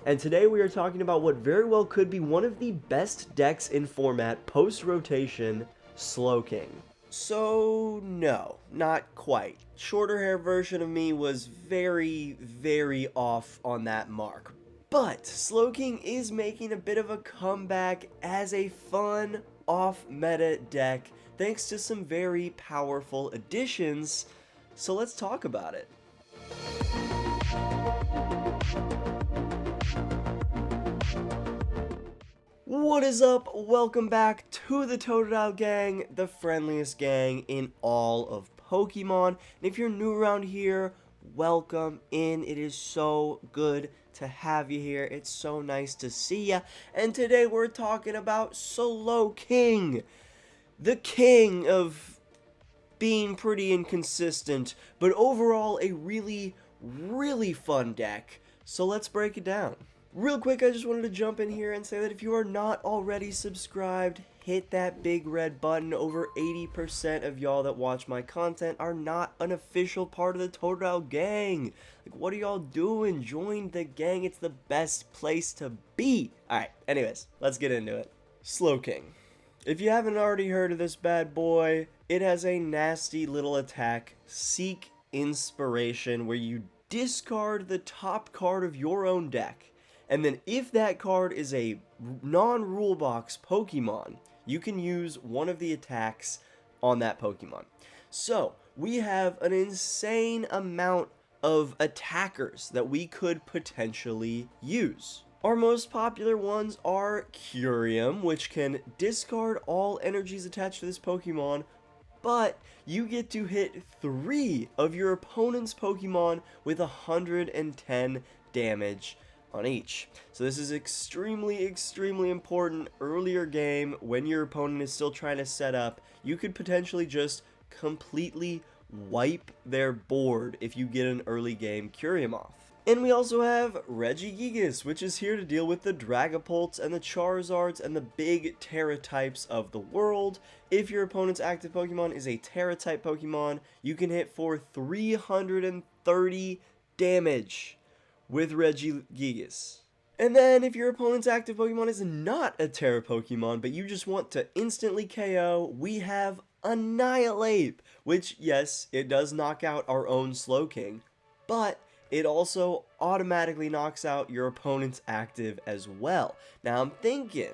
and today we are talking about what very well could be one of the best decks in format post-rotation, Slowking. So, no, not quite. Shorter hair version of me was very off on that mark. But Slowking is making a bit of a comeback as a fun, off-meta deck thanks to some very powerful additions, so let's talk about it. What is up? Welcome back to the Totodile gang, the friendliest gang in all of Pokemon. And if you're new around here, welcome in. It is so good to have you here. It's so nice to see ya. And today we're talking about Slowking, the king of being pretty inconsistent, but overall a really fun deck. So let's break it down. Real quick, I just wanted to jump in here and say that if you are not already subscribed, hit that big red button. Over 80% of y'all that watch my content are not an official part of the Totodile gang. Like, what are y'all doing? Join the gang. It's the best place to be. Alright, anyways, let's get into it. Slowking. If you haven't already heard of this bad boy, it has a nasty little attack, Seek Inspiration, where you discard the top card of your own deck. And then if that card is a non-rule box Pokemon, you can use one of the attacks on that Pokemon. So, we have an insane amount of attackers that we could potentially use. Our most popular ones are Kyurem, which can discard all energies attached to this Pokemon, but you get to hit 3 of your opponent's Pokemon with 110 damage on each. So this is extremely important earlier game when your opponent is still trying to set up. You could potentially just completely wipe their board if you get an early game Kyurem off. And we also have Regigigas, which is here to deal with the Dragapults and the Charizards and the big Terra types of the world. If your opponent's active Pokemon is a Terra type Pokemon, you can hit for 330 damage with Regigigas. And then if your opponent's active Pokemon is not a Terra Pokemon, but you just want to instantly KO, we have Annihilape, which, yes, it does knock out our own Slowking, but it also automatically knocks out your opponent's active as well. Now I'm thinking,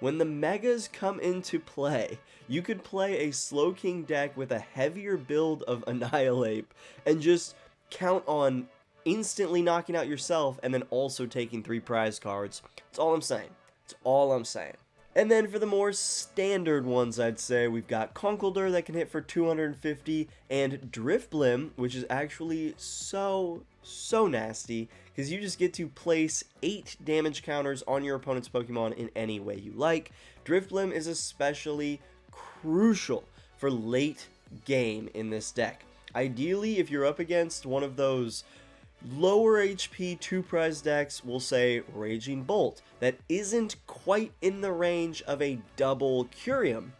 when the Megas come into play, you could play a Slowking deck with a heavier build of Annihilape and just count on instantly knocking out yourself and then also taking 3 prize cards. That's all I'm saying. That's all I'm saying. And then for the more standard ones, I'd say we've got Conkeldurr that can hit for 250, and Drifblim, which is actually so nasty, because you just get to place 8 damage counters on your opponent's Pokemon in any way you like. Drifblim is especially crucial for late game in this deck. Ideally, if you're up against one of those lower HP 2 prize decks, we'll say Raging Bolt, that isn't quite in the range of a double Kyurem.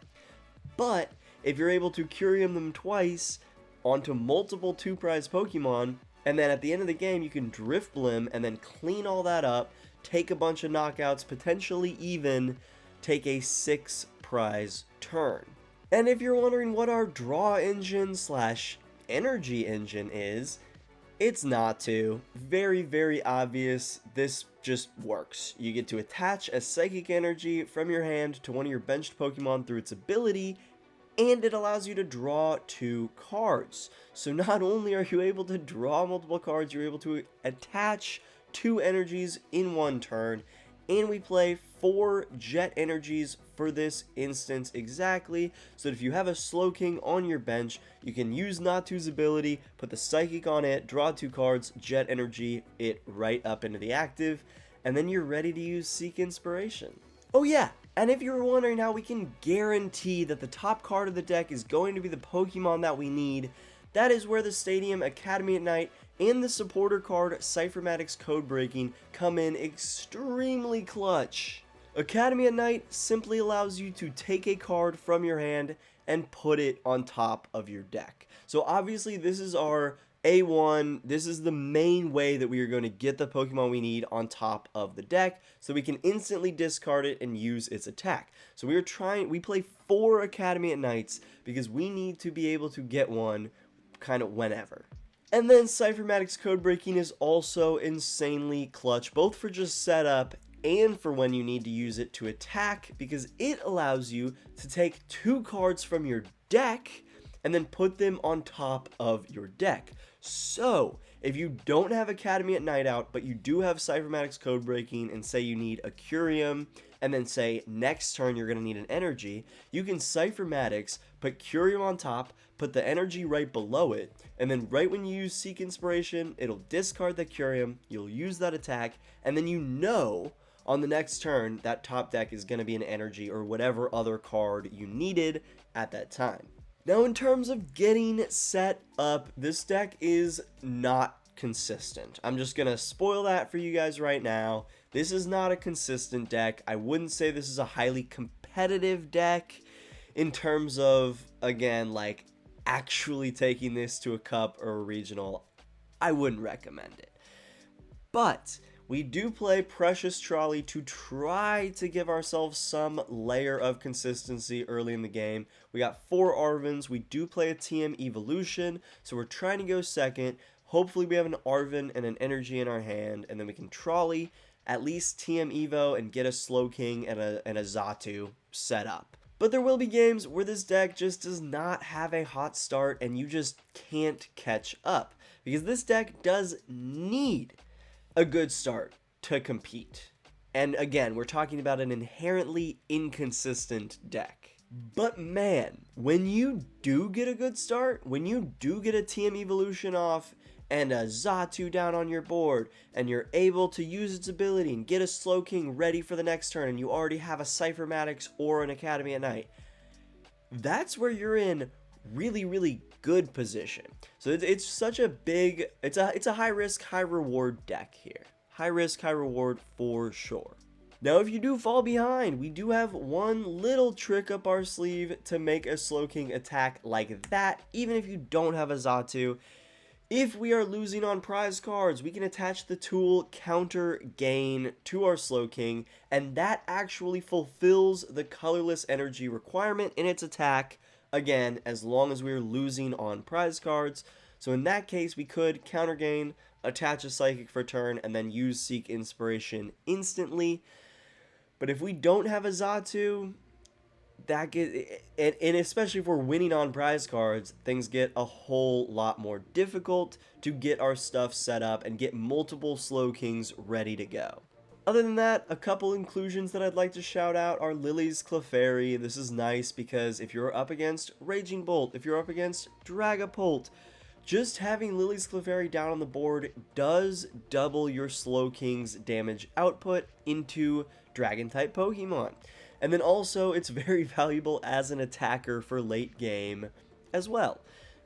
But if you're able to Kyurem them twice onto multiple 2 prize Pokemon, and then at the end of the game you can Drifblim and then clean all that up, take a bunch of knockouts, potentially even take a 6 prize turn. And if you're wondering what our draw engine / energy engine is, it's Natu. Very obvious. This just works. You get to attach a psychic energy from your hand to one of your benched Pokemon through its ability, and it allows you to draw 2 cards. So not only are you able to draw multiple cards, you're able to attach 2 energies in 1 turn, and we play 4 jet energies for this instance exactly, so that if you have a Slowking on your bench, you can use Natu's ability, put the Psychic on it, draw 2 cards, jet energy it right up into the active, and then you're ready to use Seek Inspiration. Oh yeah, and if you were wondering how we can guarantee that the top card of the deck is going to be the Pokemon that we need, that is where the Stadium Academy at Night and the supporter card Ciphermaniac's Codebreaking come in extremely clutch. Academy at Night simply allows you to take a card from your hand and put it on top of your deck. So obviously this is our A1, this is the main way that we are going to get the Pokemon we need on top of the deck, so we can instantly discard it and use its attack. So we play 4 Academy at Nights because we need to be able to get one kind of whenever. And then Ciphermaniac's Codebreaking is also insanely clutch, both for just setup and for when you need to use it to attack, because it allows you to take 2 cards from your deck and then put them on top of your deck. So, if you don't have Academy at Night out, but you do have Ciphermaniac's Codebreaking, and say you need a Kyurem, and then say next turn you're going to need an energy, you can Ciphermaniac's, put Kyurem on top, put the energy right below it, and then right when you use Seek Inspiration, it'll discard the Kyurem, you'll use that attack, and then you know on the next turn that top deck is going to be an energy or whatever other card you needed at that time. Now, in terms of getting set up, this deck is not consistent. I'm just going to spoil that for you guys right now. This is not a consistent deck. I wouldn't say this is a highly competitive deck in terms of, again, like actually taking this to a cup or a regional. I wouldn't recommend it. But we do play Precious Trolley to try to give ourselves some layer of consistency early in the game. We got 4 Arvens. We do play a TM Evolution, so we're trying to go second. Hopefully we have an Arven and an energy in our hand, and then we can Trolley, at least TM Evo, and get a Slowking and a Xatu set up. But there will be games where this deck just does not have a hot start, and you just can't catch up, because this deck does need a good start to compete. And again, we're talking about an inherently inconsistent deck. But man, when you do get a good start, when you do get a TM Evolution off and a Xatu down on your board, and you're able to use its ability and get a Slowking ready for the next turn, and you already have a Ciphermaniac's or an Academy at Night, that's where you're in really, really good position. So it's such a big, it's a high risk, high reward deck here. High risk, high reward for sure. Now, if you do fall behind, we do have one little trick up our sleeve to make a Slowking attack like that, even if you don't have a Xatu. If we are losing on prize cards, we can attach the tool Counter Gain to our Slowking, and that actually fulfills the colorless energy requirement in its attack, again, as long as we're losing on prize cards. So in that case, we could Counter Gain, attach a Psychic for turn, and then use Seek Inspiration instantly. But if we don't have a Xatu, and especially if we're winning on prize cards, things get a whole lot more difficult to get our stuff set up and get multiple Slowkings ready to go. Other than that, a couple inclusions that I'd like to shout out are Lillie's Clefairy. This is nice because if you're up against Raging Bolt, if you're up against Dragapult, just having Lillie's Clefairy down on the board does double your Slowking's damage output into Dragon-type Pokemon. And then also, it's very valuable as an attacker for late game as well.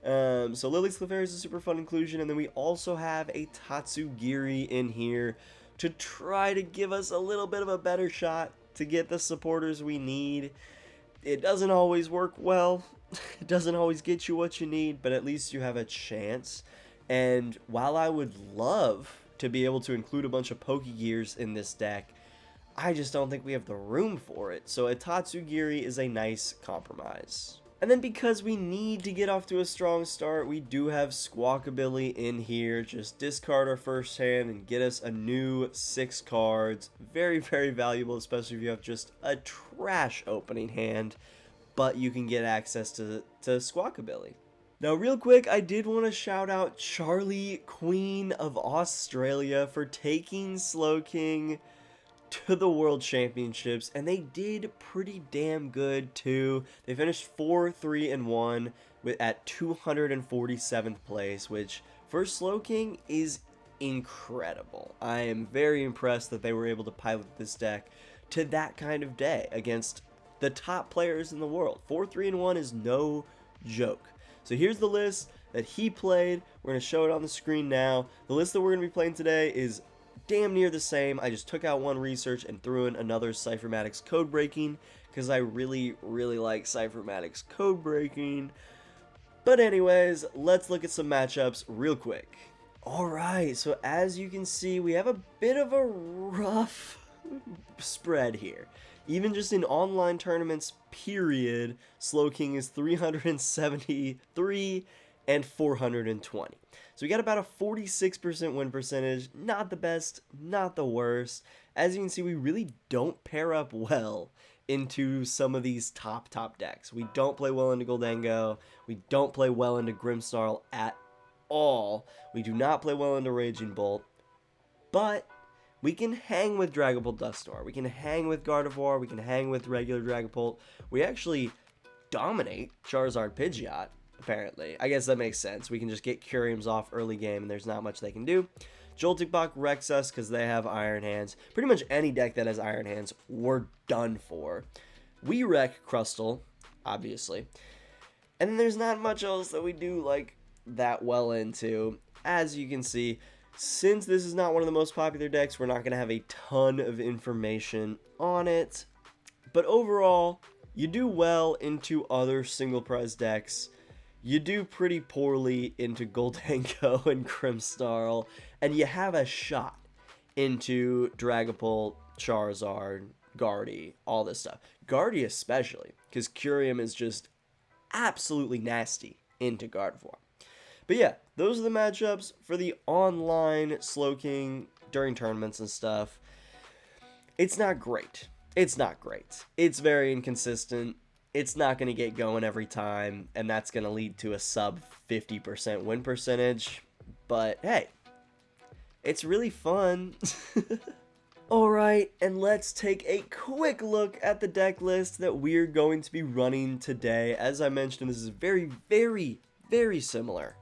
So Lillie's Clefairy is a super fun inclusion, and then we also have a Tatsugiri in here to try to give us a little bit of a better shot to get the supporters we need. It doesn't always work well, it doesn't always get you what you need, but at least you have a chance. And while I would love to be able to include a bunch of Pokegears in this deck, I just don't think we have the room for it, so a Tatsugiri is a nice compromise. And then because we need to get off to a strong start, we do have Squawkabilly in here. Just discard our first hand and get us a new 6 cards. Very, very valuable, especially if you have just a trash opening hand, but you can get access to Squawkabilly. Now, real quick, I did want to shout out Charlie, Queen of Australia, for taking Slowking to the World Championships, and they did pretty damn good too. They finished 4-3-1 at 247th place, which for Slowking is incredible. I am very impressed that they were able to pilot this deck to that kind of day against the top players in the world. 4-3-1 is no joke. So here's the list that he played. We're going to show it on the screen now. The list that we're going to be playing today is damn near the same. I just took out one research and threw in another Ciphermaniac's Codebreaking because I really, really like Ciphermaniac's Codebreaking. But anyways, let's look at some matchups real quick. Alright, so as you can see, we have a bit of a rough spread here. Even just in online tournaments, period, Slowking is 373 and 420. So we got about a 46% win percentage. Not the best, not the worst. As you can see, we really don't pair up well into some of these top decks. We don't play well into Goldengo. We don't play well into Grimmsnarl at all. We do not play well into Raging Bolt. But we can hang with Dragapult Dusknoir. We can hang with Gardevoir. We can hang with regular Dragapult. We actually dominate Charizard Pidgeot, apparently. I guess that makes sense. We can just get Kyurems off early game, and there's not much they can do. Joltik Bach wrecks us because they have Iron Hands. Pretty much any deck that has Iron Hands, we're done for. We wreck Crustle, obviously. And then there's not much else that we do, like, that well into. As you can see, since this is not one of the most popular decks, we're not going to have a ton of information on it. But overall, you do well into other single prize decks. You do pretty poorly into Goldengo and Grimmsnarl, and you have a shot into Dragapult, Charizard, Guardy, all this stuff. Guardy especially, because Kyurem is just absolutely nasty into Gardevoir. But yeah, those are the matchups for the online Slowking during tournaments and stuff. It's not great. It's not great. It's very inconsistent. It's not going to get going every time, and that's going to lead to a sub 50% win percentage. But hey, it's really fun. Alright, and let's take a quick look at the deck list that we're going to be running today. As I mentioned, this is very, very, very similar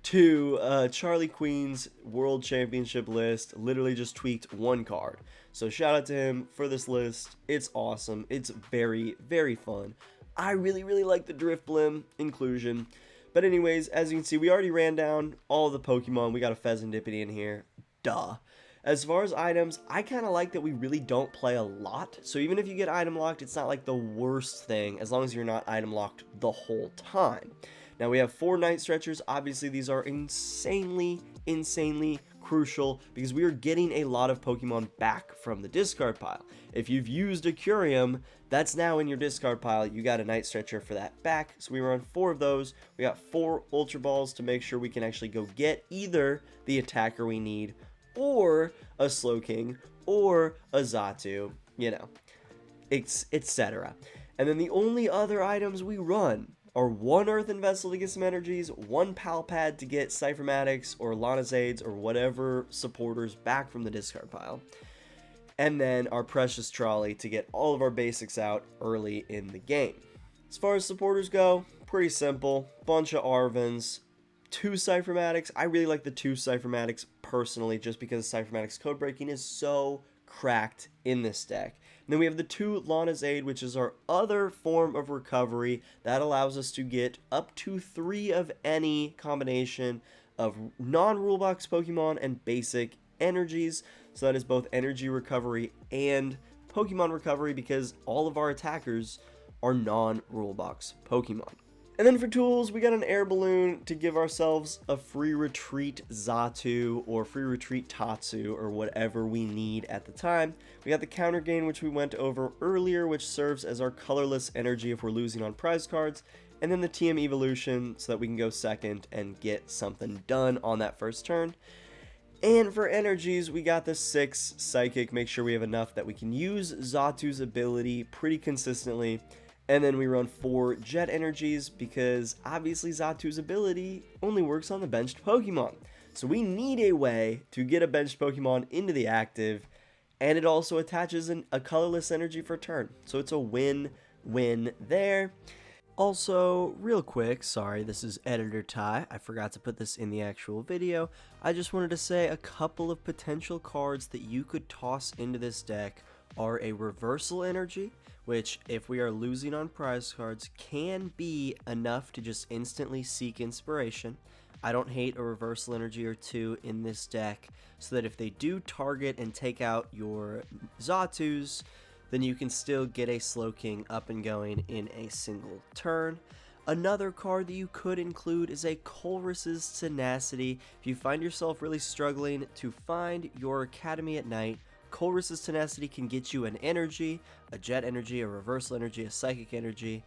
to Charlie Queen's World Championship list. Literally just tweaked one card. So shout out to him for this list. It's awesome. It's very, very fun. I really, really like the Drifblim inclusion. But anyways, as you can see, we already ran down all of the Pokemon. We got a Fezandipiti in here. Duh. As far as items, I kind of like that we really don't play a lot. So even if you get item locked, it's not like the worst thing, as long as you're not item locked the whole time. Now we have 4 Night Stretchers. Obviously, these are insanely crucial because we are getting a lot of Pokemon back from the discard pile. If you've used a Kyurem, that's now in your discard pile. You got a Night Stretcher for that back. So we run 4 of those. We got 4 Ultra Balls to make sure we can actually go get either the attacker we need, or a Slowking, or a Xatu, you know, etc. And then the only other items we run are 1 Earthen Vessel to get some energies, 1 Pal Pad to get Ciphermaniacs or Lana's aids or whatever supporters back from the discard pile, and then our Precious Trolley to get all of our basics out early in the game. As far as supporters go, pretty simple. Bunch of Arvens, 2 Ciphermaniacs. I really like the 2 Ciphermaniacs personally, just because Ciphermaniac's Codebreaking is so cracked in this deck. And then we have the 2 Lana's Aid, which is our other form of recovery that allows us to get up to 3 of any combination of non-rule box Pokemon and basic energies. So that is both energy recovery and Pokemon recovery, because all of our attackers are non-rule box Pokemon. And then for tools, we got an Air Balloon to give ourselves a free retreat Xatu or free retreat Tatsu or whatever we need at the time. We got the Counter Gain, which we went over earlier, which serves as our colorless energy if we're losing on prize cards. And then the TM Evolution so that we can go second and get something done on that first turn. And for energies, we got the 6 Psychic. Make sure we have enough that we can use Xatu's ability pretty consistently. And then we run 4 Jet Energies because obviously Xatu's ability only works on the benched Pokemon. So we need a way to get a benched Pokemon into the active, and it also attaches a colorless energy for turn. So it's a win-win there. Also, real quick, sorry, this is Editor Ty. I forgot to put this in the actual video. I just wanted to say a couple of potential cards that you could toss into this deck are a Reversal Energy, which, if we are losing on prize cards, can be enough to just instantly seek inspiration. I don't hate a Reversal Energy or 2 in this deck, so that if they do target and take out your Xatus, then you can still get a Slowking up and going in a single turn. Another card that you could include is a Colress's Tenacity. If you find yourself really struggling to find your Academy at night, Colress's Tenacity can get you an energy, a jet energy, a reversal energy, a psychic energy,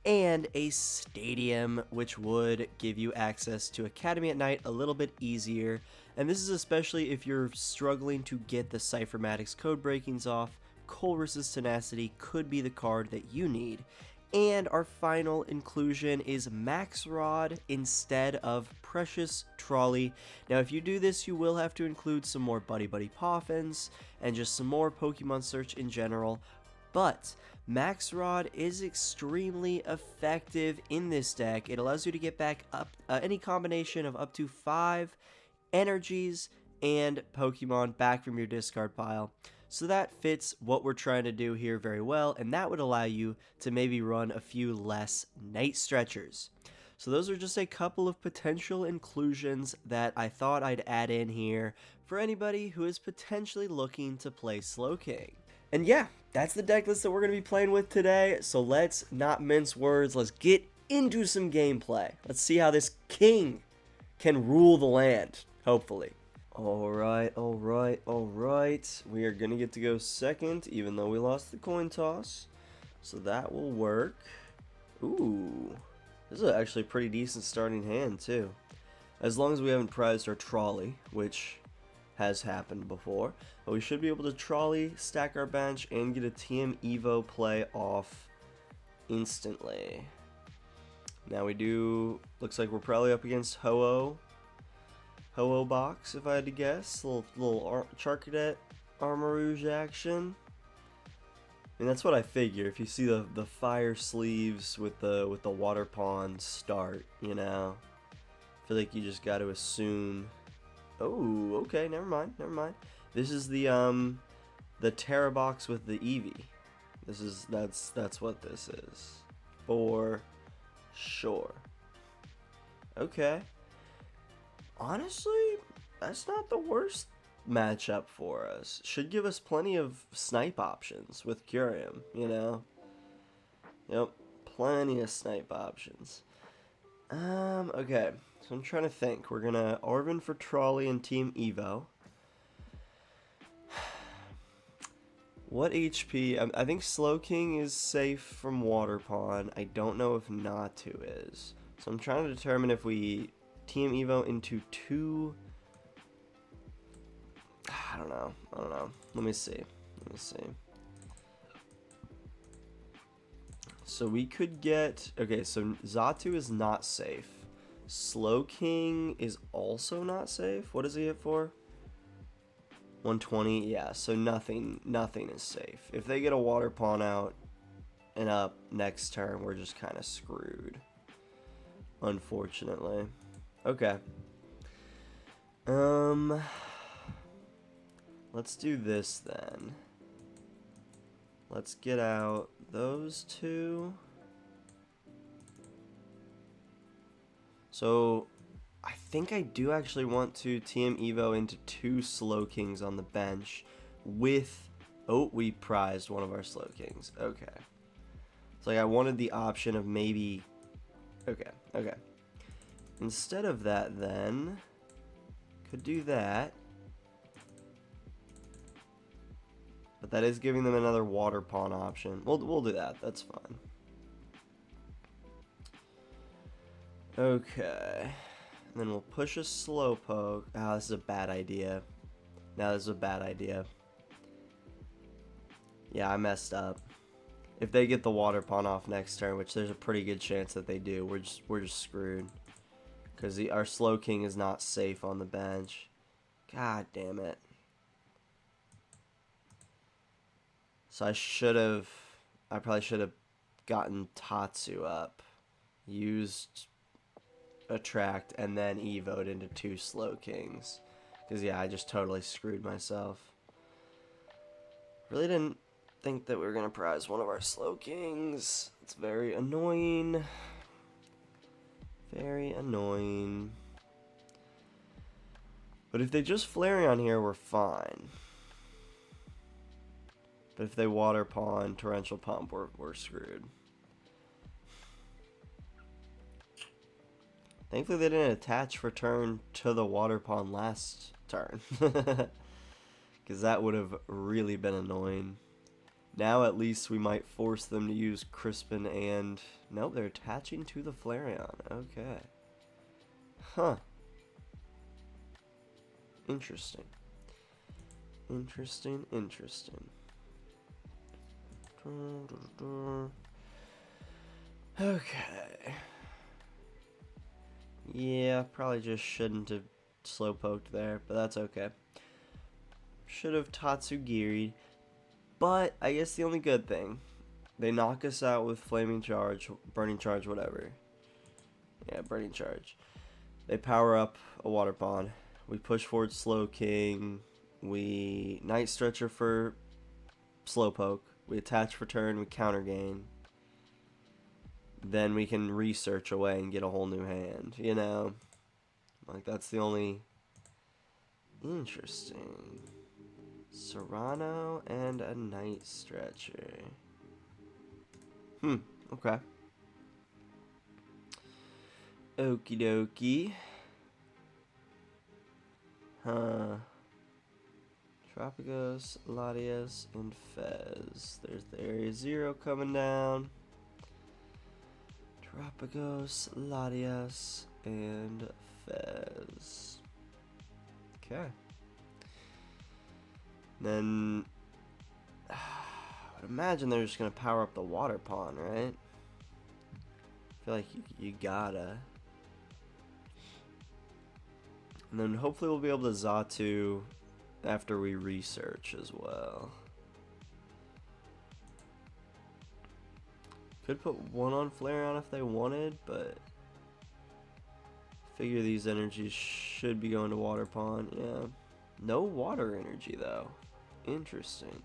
and a stadium, which would give you access to Academy at night a little bit easier. And this is especially if you're struggling to get the Ciphermaniac's Codebreakings off. Colress's Tenacity could be the card that you need. And our final inclusion is Max Rod instead of Precious Trolley. Now, if you do this, you will have to include some more Buddy Poffins and just some more Pokemon search in general. But Max Rod is extremely effective in this deck. It allows you to get back up any combination of up to 5 energies and Pokemon back from your discard pile. So that fits what we're trying to do here very well, and that would allow you to maybe run a few less Night Stretchers. So those are just a couple of potential inclusions that I thought I'd add in here for anybody who is potentially looking to play Slowking. And yeah, that's the deck list that we're going to be playing with today, so let's not mince words, let's get into some gameplay. Let's see how this king can rule the land, hopefully. Alright. We are going to get to go second, even though we lost the coin toss. So that will work. Ooh. This is actually a pretty decent starting hand, too. As long as we haven't prized our trolley, which has happened before. But we should be able to trolley, stack our bench, and get a TM Evo play off instantly. Now we do... Looks like we're probably up against Ho-Oh box, if I had to guess. Little Charcadet Armarouge action. I mean, that's what I figure. If you see the fire sleeves with the water pond start, you know, I feel like you just got to assume. Oh, okay, never mind. This is the Terra box with the Eevee. That's what this is, for sure. Okay. Honestly, that's not the worst matchup for us. Should give us plenty of snipe options with Kyurem, you know? Yep, plenty of snipe options. Okay, so I'm trying to think. We're gonna Arven for Trolley and Team Evo. What HP? I think Slowking is safe from Water Pond. I don't know if Natu is. So I'm trying to determine if we Team Evo into 2. I don't know. Let me see. So we could get... Okay, so Xatu is not safe. Slowking is also not safe. What does he hit for? 120? Yeah, so nothing is safe. If they get a Water Pawn out and up next turn, we're just kind of screwed. Unfortunately. Okay. Let's do this then. Let's get out those two. So, I think I do actually want to TM Evo into 2 Slowkings on the bench with... Oh, we prized one of our Slowkings. Okay. It's like I wanted the option of maybe... Okay. Instead of that, then, could do that. But that is giving them another Water Pawn option. We'll do that. That's fine. Okay. And then we'll push a Slowpoke. Ah, this is a bad idea. No, this is a bad idea. Yeah, I messed up. If they get the Water Pawn off next turn, which there's a pretty good chance that they do, we're just screwed. Because our Slowking is not safe on the bench. God damn it. So I probably should have gotten Tatsu up. Used Attract and then Evo'd into 2 Slowkings. Because yeah, I just totally screwed myself. Really didn't think that we were going to prize one of our Slowkings. It's very annoying. Very annoying. But if they just Flareon here, we're fine. But if they Water Pawn, Torrential Pump, we're screwed. Thankfully they didn't attach for turn to the water pond last turn. Because that would have really been annoying. Now at least we might force them to use Crispin and... Nope, they're attaching to the Flareon. Okay. Huh. Interesting. Interesting. Okay. Yeah, probably just shouldn't have Slowpoked there, but that's okay. Should have Tatsugiri. But I guess the only good thing, they knock us out with Flaming Charge, Burning Charge, whatever. Yeah, Burning Charge. They power up a water pond. We push forward Slowking. We Night Stretcher for Slowpoke. We attach for turn. We counter gain. Then we can research away and get a whole new hand. You know, like that's the only interesting. Serrano and a Night Stretcher. Okay. Okie dokie. Huh. Tropicos, Latias, and Fez. There's the Area 0 coming down. Tropicos, Latias, and Fez. Okay. Then I would imagine they're just gonna power up the water pond, right? I feel like you gotta. And then hopefully we'll be able to Xatu after we research as well. Could put one on Flareon if they wanted, but figure these energies should be going to water pond. Yeah, no water energy though. Interesting.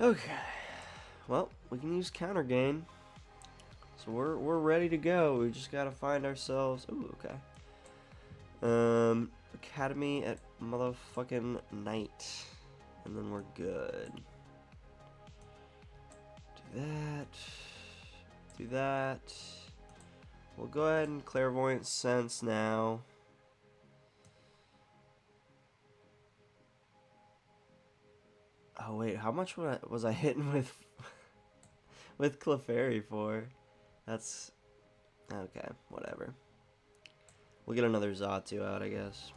Okay. Well, we can use counter gain. So we're ready to go. We just gotta find ourselves. Ooh, okay. Academy at motherfucking night, and then we're good. Do that. We'll go ahead and Clairvoyant Sense now. Oh wait, how much was I hitting with Clefairy for? That's okay, whatever. We'll get another Xatu out, I guess.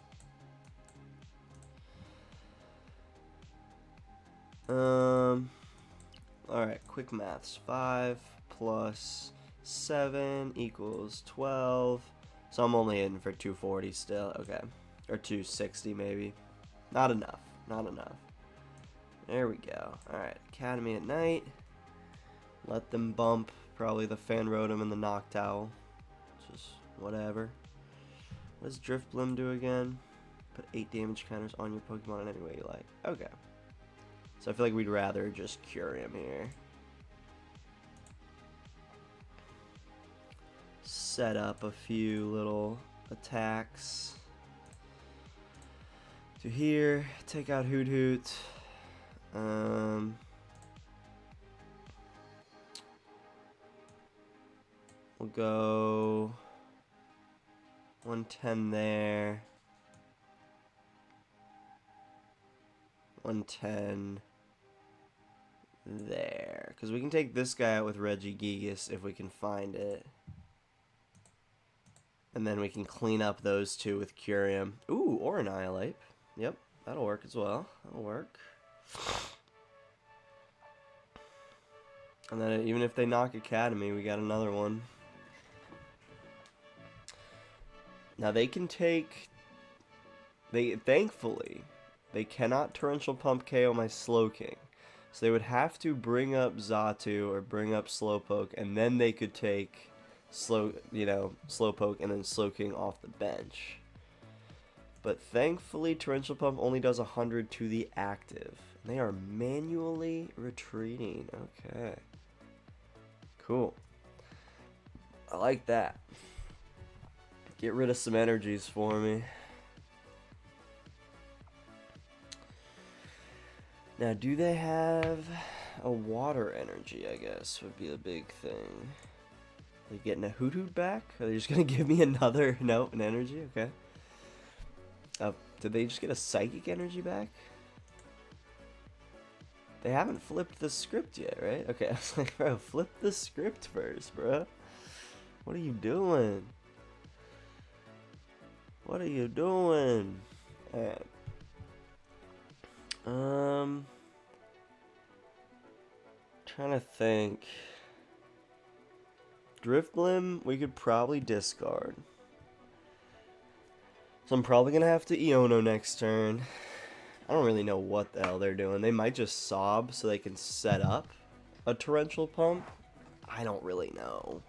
Alright, quick maths. 5 plus 7 equals 12. So I'm only hitting for 240 still. Okay. Or 260 maybe. Not enough. There we go. Alright, Academy at night. Let them bump probably the Fan Rotom and the Noctowl. Just whatever. What does Drifblim do again? Put 8 damage counters on your Pokemon in any way you like. Okay. So I feel like we'd rather just Kyurem here. Set up a few little attacks. To here, take out Hoot Hoot. We'll go 110 there. 110 there. Because we can take this guy out with Regigigas if we can find it. And then we can clean up those two with Kyurem. Ooh, or Annihilape. Yep, that'll work as well. That'll work. And then even if they knock Academy, we got another one. Now they can take... Thankfully, they cannot Torrential Pump KO my Slowking. So they would have to bring up Xatu or bring up Slowpoke, and then they could take Slowpoke and then Slowking off the bench. But thankfully, Torrential Pump only does 100 to the active. And they are manually retreating. Okay. Cool. I like that. Get rid of some energies for me. Now, do they have a water energy, I guess, would be a big thing. Are they getting a Hoot back? Are they just gonna give me another note and energy? Okay. Did they just get a Psychic energy back? They haven't flipped the script yet, right? Okay, I was like, bro, flip the script first, bro. What are you doing? What are you doing? Alright. Trying to think. Drifblim, we could probably discard. So I'm probably gonna have to Iono next turn. I don't really know what the hell they're doing. They might just sob so they can set up a torrential pump. I don't really know.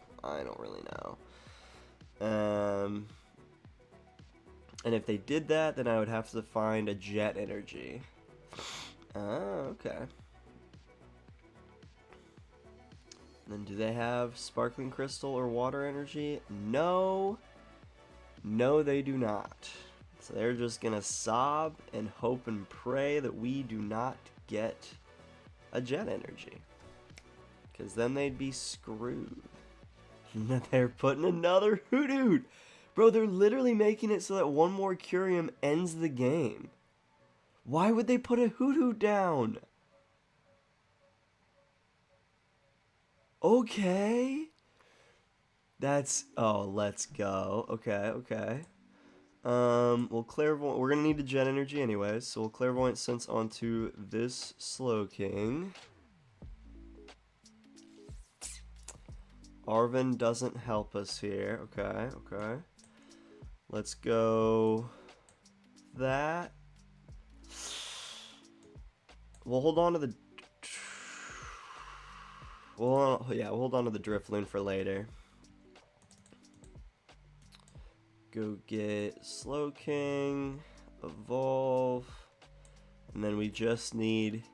And if they did that, then I would have to find a jet energy. Oh, okay. And then do they have sparkling crystal or water energy? No. No, they do not. So they're just gonna sob and hope and pray that we do not get a jet energy. Because then they'd be screwed. They're putting another Hoot. Bro, they're literally making it so that one more Kyurem ends the game. Why would they put a Hoot down? Okay. That's... Oh, let's go. Okay. Well, Clairvoyant... We're gonna need a jet energy anyways, so we'll Clairvoyant Sense onto this Slowking. Arven doesn't help us here. Okay. Let's go... That. We'll hold on to the... We'll hold on to the Drifloon for later. Go get Slowking, evolve, and then we just need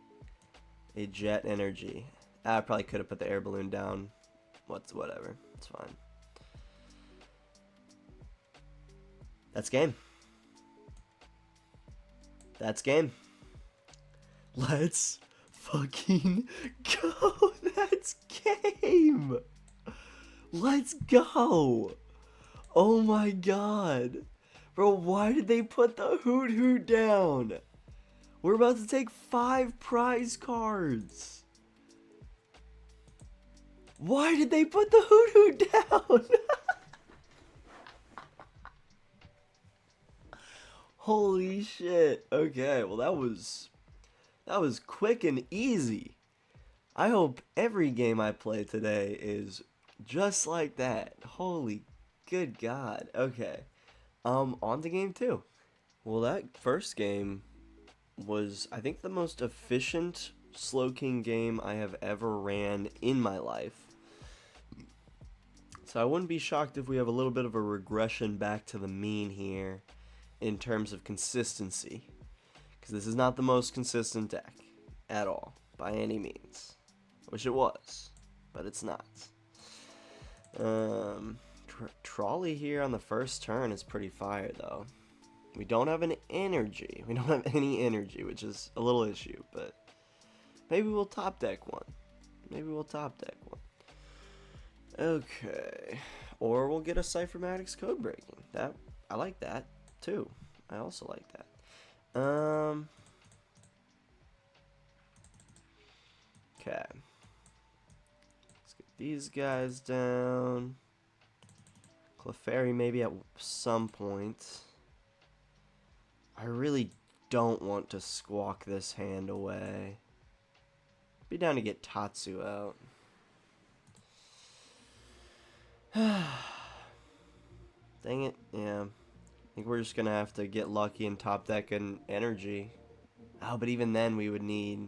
a jet energy. I probably could have put the air balloon down. Whatever. It's fine. That's game. Let's fucking go. That's game. Let's go. Oh my god. Bro, why did they put the Hoot down? We're about to take 5 prize cards. Why did they put the Hoot down? Holy shit. Okay, well that was quick and easy. I hope every game I play today is just like that. Holy good god. Okay. On to game 2. Well, that first game was, I think, the most efficient Slowking game I have ever ran in my life. So I wouldn't be shocked if we have a little bit of a regression back to the mean here in terms of consistency. Because this is not the most consistent deck at all, by any means. Wish it was, but it's not. Trolley here on the first turn is pretty fire, though. We don't have an energy. We don't have any energy, which is a little issue, but maybe we'll top deck one. Okay. Or we'll get a Ciphermaniac's Codebreaking. I like that, too. I also like that. Okay. Let's get these guys down. Clefairy maybe at some point. I really don't want to squawk this hand away. Be down to get Tatsu out. Dang it, yeah. I think we're just gonna have to get lucky and top deck an energy. Oh, but even then we would need...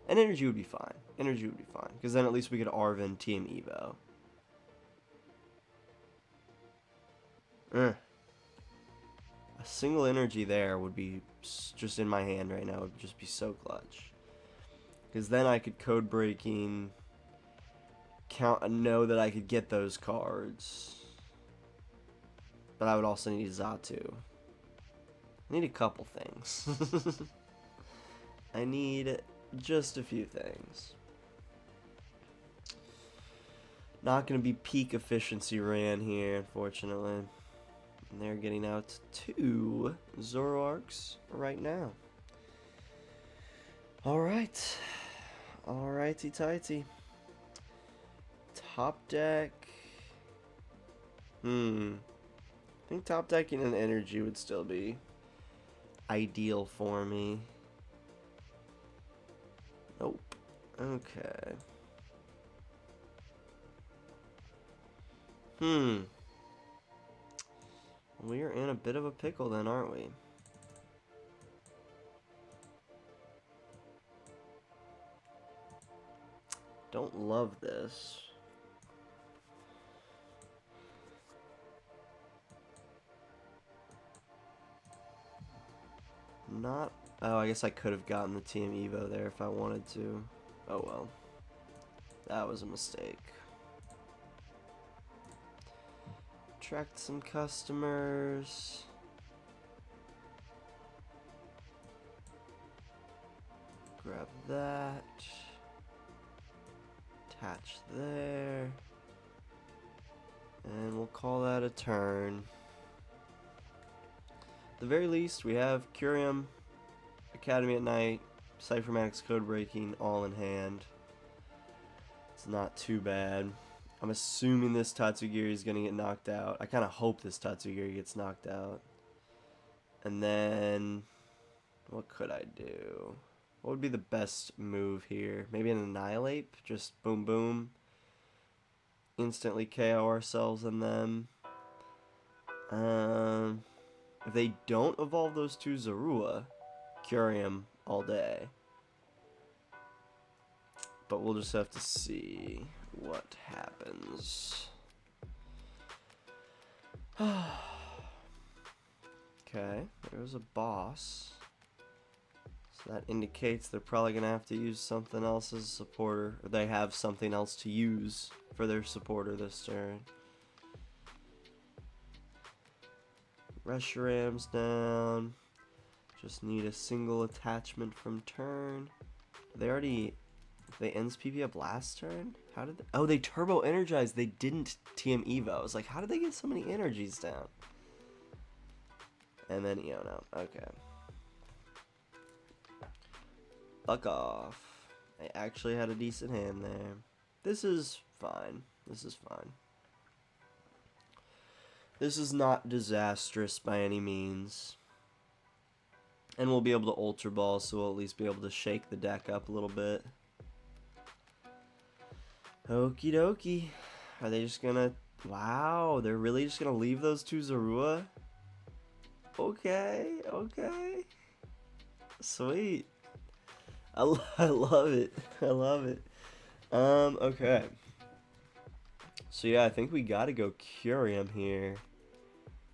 An energy would be fine. Because then at least we could Arven Team Evo. A single energy there would be just in my hand right now. Would just be so clutch. Because then I could Codebreaking, know that I could get those cards. But I would also need Xatu. I need a couple things. I need just a few things. Not going to be peak efficiency ran here, unfortunately. And they're getting out 2 Zoroarks right now. Alright. Alrighty tighty. Top deck. I think top decking an energy would still be ideal for me. Nope. Okay. We're in a bit of a pickle then, aren't we? Don't love this. Not... Oh, I guess I could have gotten the TM Evo there if I wanted to. Oh well. That was a mistake. Attract some customers. Grab that. Attach there. And we'll call that a turn. At the very least, we have Kyurem, Academy at Night, Ciphermaniac's Codebreaking all in hand. It's not too bad. I'm assuming this Tatsugiri is going to get knocked out. I kind of hope this Tatsugiri gets knocked out. And then, what could I do? What would be the best move here? Maybe an Annihilape? Just boom boom. Instantly KO ourselves and them. If they don't evolve those 2 Zorua, Kyurem all day. But we'll just have to see what happens. Okay, there's a boss. So that indicates they're probably going to have to use something else as a supporter. Or they have something else to use for their supporter this turn. Reshiram's down. Just need a single attachment from turn. They already... They ends PP up last turn? How did they... Oh, they turbo energized. They didn't TM Evo. I was like, how did they get so many energies down? And then Iono. Okay. Fuck off. I actually had a decent hand there. This is fine. This is fine. This is not disastrous by any means. And we'll be able to Ultra Ball, so we'll at least be able to shake the deck up a little bit. Okie dokie. Are they just gonna... Wow, they're really just gonna leave those 2 Zorua? Okay, okay. Sweet. I love it. I love it. Okay. So yeah, I think we gotta go Kyurem here.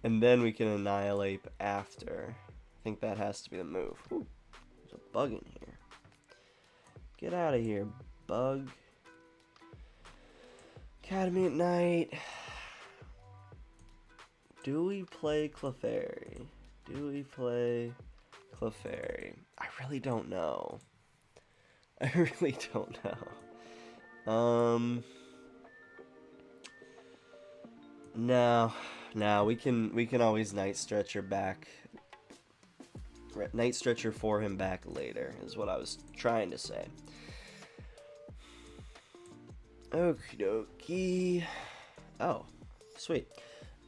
And then we can Annihilape after. I think that has to be the move. Ooh, there's a bug in here. Get out of here, bug. Academy at Night. Do we play Clefairy? Do we play Clefairy? I really don't know. I really don't know. No, we can always Night Stretcher back. Night Stretcher for him back later is what I was trying to say. Okie dokie. Oh, sweet.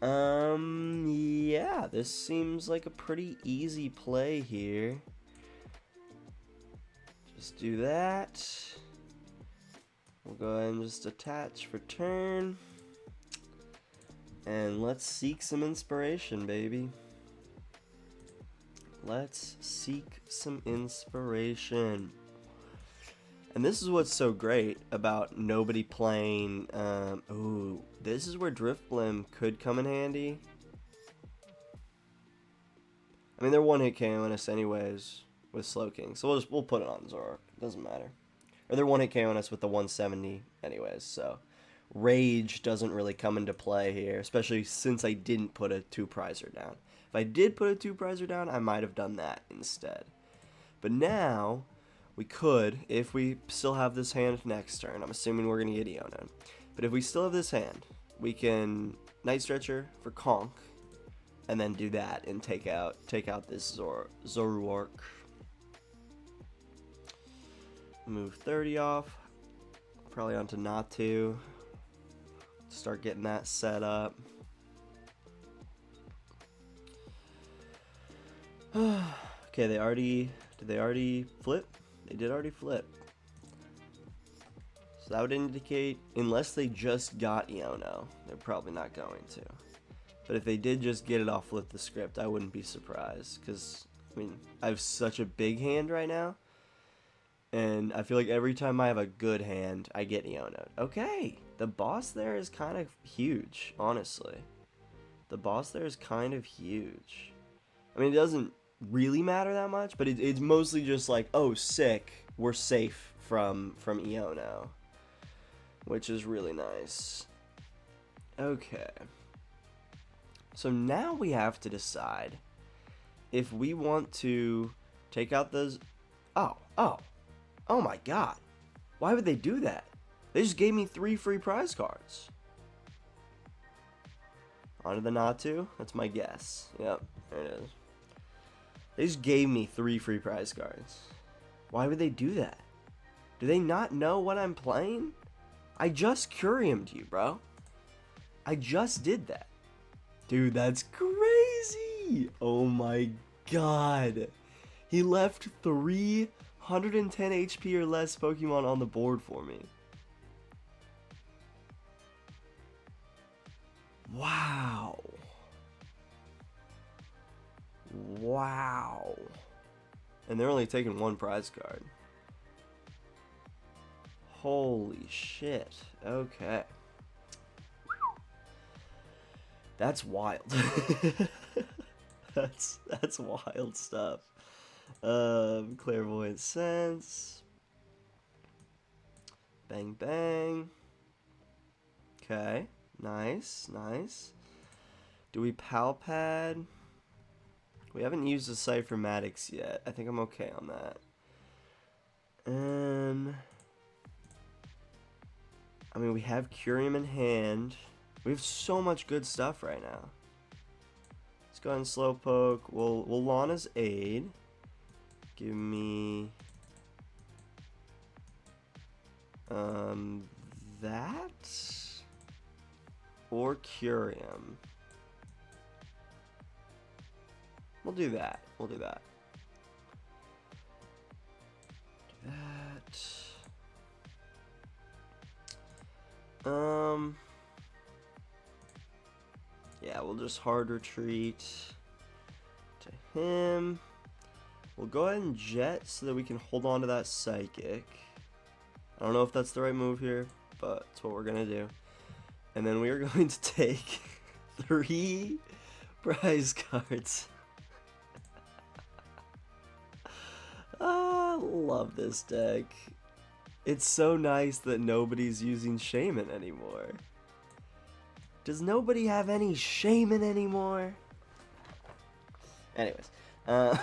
Yeah, this seems like a pretty easy play here. Just do that. We'll go ahead and just attach for turn. And let's seek some inspiration, baby. Let's seek some inspiration. And this is what's so great about nobody playing... ooh, this is where Drifblim could come in handy. I mean, they're one-hit KOing us anyways with Slowking. So we'll put it on Zoroark. Doesn't matter. Or they're one-hit KOing us with the 170 anyways, so... Rage doesn't really come into play here, especially since I didn't put a 2-prizer down. If I did put a 2-prizer down, I might have done that instead. But now, we could, if we still have this hand next turn, I'm assuming we're going to get Iono. But if we still have this hand, we can Night Stretcher for Conk, and then do that and take out this Zoroark. Move 30 off. Probably onto Natu. Start getting that set up. Okay, did they already flip? They did already flip. So that would indicate, unless they just got Iono, they're probably not going to. But if they did just get it off Flip the Script, I wouldn't be surprised. Because, I mean, I have such a big hand right now. And I feel like every time I have a good hand, I get Iono. Okay, the boss there is kind of huge, honestly. The boss there is kind of huge. I mean, it doesn't really matter that much, but it's mostly just like, oh, sick, we're safe from Iono, which is really nice. Okay, so now we have to decide if we want to take out those. Oh my god, why would they do that? They just gave me 3 free prize cards. Onto the Natu, that's my guess. Yep, there it is. They just gave me 3 free prize cards. Why would they do that? Do they not know what I'm playing? I just Kyurem'd you, bro. I just did that. Dude, that's crazy. Oh my god. He left 310 HP or less Pokemon on the board for me. Wow. Wow. And they're only taking 1 prize card. Holy shit. Okay. That's wild. That's wild stuff. Clairvoyant Sense. Bang bang. Okay. Nice, nice. Do we Pal Pad? We haven't used the Ciphermaniacs yet. I think I'm okay on that. I mean, we have Kyurem in hand. We have so much good stuff right now. Let's go ahead and Slowpoke. We'll Lana's Aid. Give me that or Kyurem. We'll do that. We'll do that. Do that. Yeah, we'll just hard retreat to him. We'll go ahead and Jet so that we can hold on to that Psychic. I don't know if that's the right move here, but it's what we're gonna do. And then we are going to take 3 prize cards. I love this deck. It's so nice that nobody's using Shaman anymore. Does nobody have any Shaman anymore? Anyways, I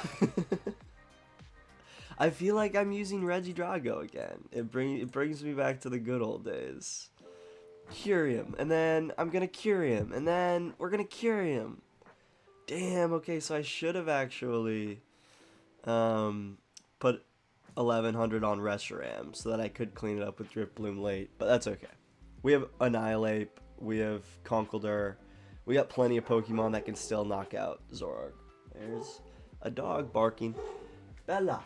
feel like I'm using Regigigas again. It brings me back to the good old days. Kyurem, and then I'm gonna Kyurem, and then we're gonna Kyurem. Damn. Okay, so I should have actually put 1100 on Reshiram so that I could clean it up with Drifblim late, but that's okay. We have Annihilape, we have Conkeldurr, we got plenty of Pokemon that can still knock out Zoroark. There's a dog barking. Bella.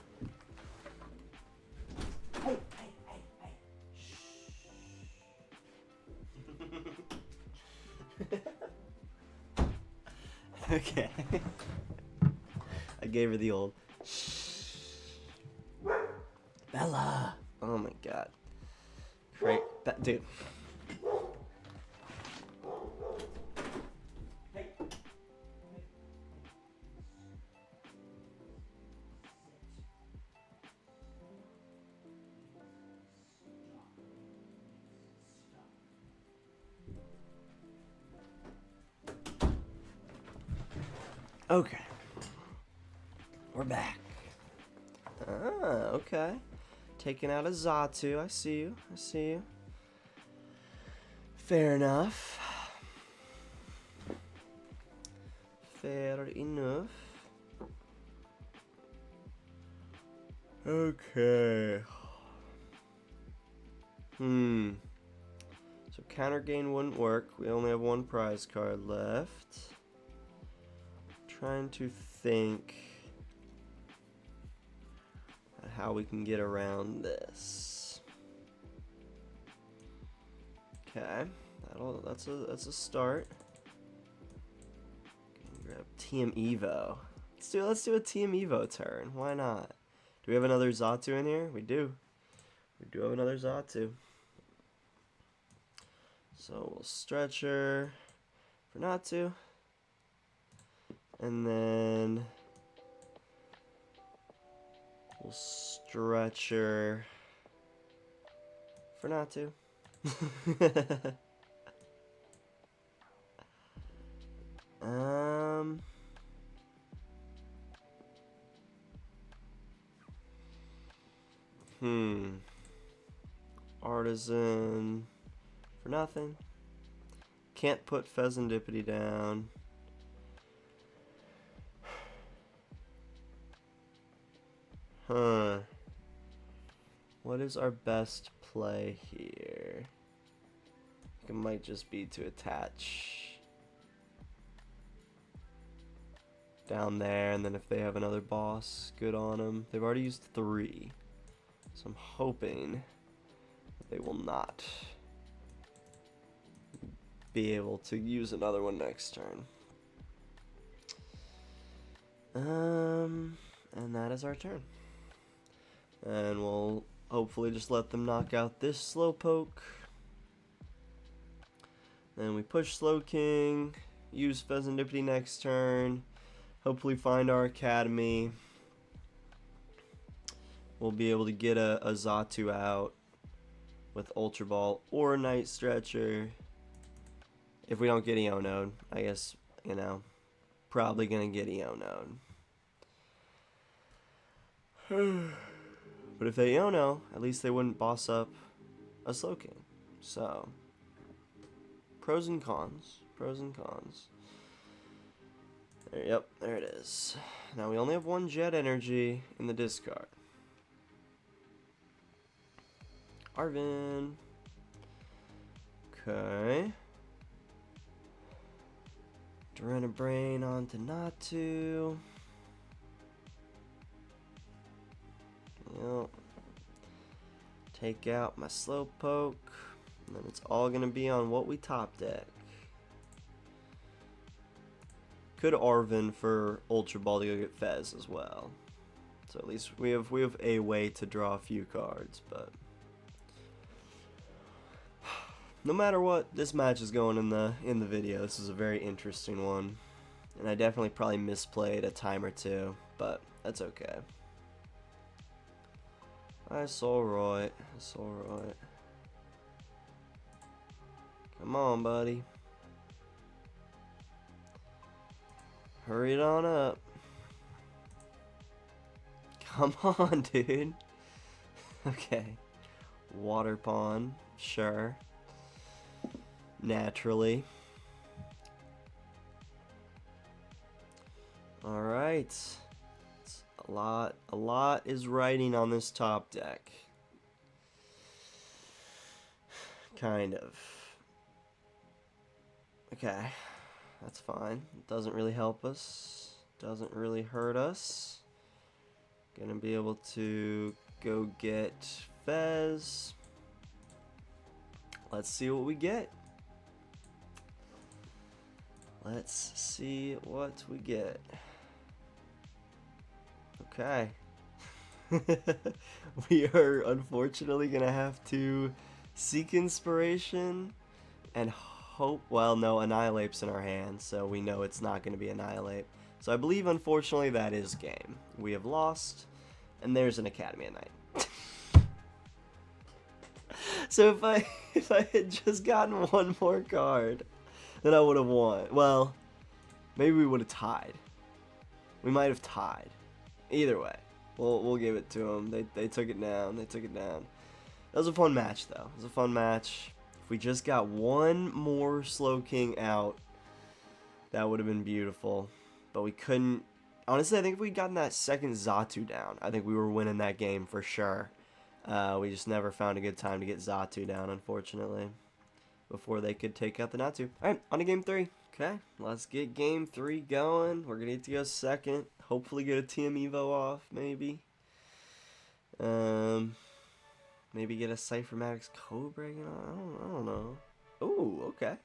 Hey, hey, hey, hey. Okay. I gave her the old Bella. Oh my god. Great. Dude. Okay. We're back. Ah, okay. Taking out a Xatu. I see you. I see you. Fair enough. Fair enough. Okay. So counter gain wouldn't work. We only have one prize card left. Trying to think how we can get around this. Okay, that's a start. Grab TM Evo. Let's do a TM Evo turn. Why not? Do we have another Xatu in here? We do. We do have another Xatu. So we'll Stretcher for Natu. And then we'll Stretcher for Natu. Artisan for nothing. Can't put Fezandipiti down. What is our best play here? It might just be to attach down there, and then if they have another boss, good on them. They've already used 3, so I'm hoping that they will not be able to use another one next turn. And that is our turn. And we'll hopefully just let them knock out this Slowpoke. Then we push Slowking, use Fezandipiti next turn, hopefully find our Academy. We'll be able to get a Xatu out with Ultra Ball or Night Stretcher. If we don't get Iono, I guess, you know, probably gonna get Iono. But if they Iono, at least they wouldn't boss up a Slowking. So, pros and cons. Pros and cons. There, yep, there it is. Now we only have 1 Jet Energy in the discard. Arven. Okay. Brain onto Natu. Yep. Take out my Slowpoke. And then it's all gonna be on what we top deck. Could Arven for Ultra Ball to go get Fez as well. So at least we have a way to draw a few cards, but no matter what, this match is going in the video. This is a very interesting one. And I definitely probably misplayed a time or two, but that's okay. It's alright. It's alright. Come on, buddy. Hurry it on up. Come on, dude. Okay. Water Pond. Sure. Naturally. Alright. A lot is writing on this top deck. Kind of. Okay. That's fine. It doesn't really help us. Doesn't really hurt us. Gonna be able to go get Fez. Let's see what we get. Let's see what we get. Okay. We are unfortunately gonna have to seek inspiration and hope. Well, no, Annihilape's in our hands, so we know it's not gonna be Annihilape. So I believe, unfortunately, that is game. We have lost, and there's an Academy at Night. So if I had just gotten one more card, then I would have won. Well, maybe we would have tied. We might have tied. Either way, we'll give it to them. They took it down. They took it down. That was a fun match, though. It was a fun match. If we just got one more Slowking out, that would have been beautiful. But we couldn't. Honestly, I think if we'd gotten that second Xatu down, I think we were winning that game for sure. We just never found a good time to get Xatu down, unfortunately, before they could take out the Natu. Alright, on to game 3. Okay, let's get game 3 going. We're going to need to go second. Hopefully get a TM Evo off, maybe. Maybe get a Ciphermaniac's Codebreaking on. I don't know. Ooh, okay.